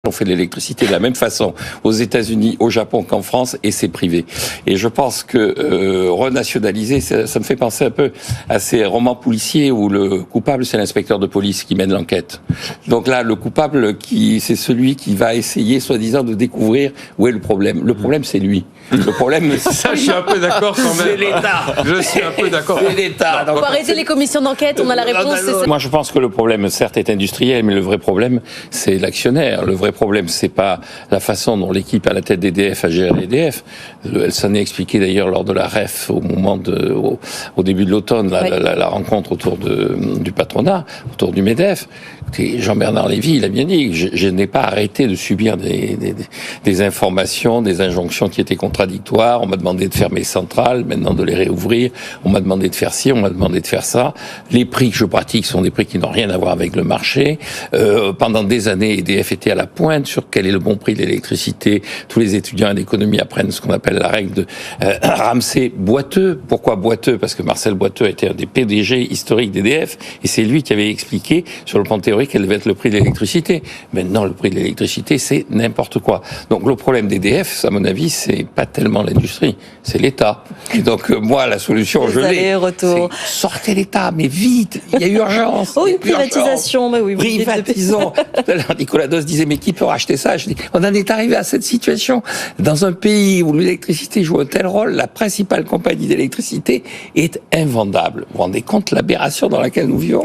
On fait de l'électricité de la même façon aux États-Unis, au Japon qu'en France, et c'est privé. Et je pense que renationaliser, ça me fait penser un peu à ces romans policiers où le coupable, c'est l'inspecteur de police qui mène l'enquête. Donc là, le coupable, c'est celui qui va essayer, soi-disant, de découvrir où est le problème. Le problème, c'est lui. Le problème, ça, je suis un peu d'accord quand même. C'est l'État. Je suis un peu d'accord. C'est l'État. Faut arrêter les commissions d'enquête, on a la réponse. Moi, je pense que le problème, certes, est industriel, mais le vrai problème, c'est l'actionnaire. Le vrai problème, c'est pas la façon dont l'équipe à la tête d'EDF a géré EDF. Elle s'en est expliquée d'ailleurs lors de la REF au début de l'automne, la rencontre autour du patronat, autour du MEDEF. Jean-Bernard Lévy, il a bien dit, je n'ai pas arrêté de subir des informations, des injonctions qui étaient contradictoires. On m'a demandé de fermer les centrales, maintenant de les réouvrir. On m'a demandé de faire ci, on m'a demandé de faire ça. Les prix que je pratique sont des prix qui n'ont rien à voir avec le marché. Pendant des années, EDF était à la pointe sur quel est le bon prix de l'électricité. Tous les étudiants en économie apprennent ce qu'on appelle la règle de Ramsey boiteux. Pourquoi boiteux? Parce que Marcel Boiteux était un des PDG historiques d'EDF et c'est lui qui avait expliqué sur le plan théorique quel devait être le prix de l'électricité. Maintenant, le prix de l'électricité, c'est n'importe quoi. Donc le problème d'EDF, à mon avis, c'est pas tellement l'industrie, c'est l'État. Et donc moi, la solution, je l'ai. C'est sortez l'État, mais vite, il y a urgence. Oh, une privatisation, bah oui. Privatisons. Tout à l'heure, Nicolas Dos disait, mais qui peut racheter ça? Je dis, on en est arrivé à cette situation. Dans un pays où l'électricité joue un tel rôle, la principale compagnie d'électricité est invendable. Vous vous rendez compte l'aberration dans laquelle nous vivons?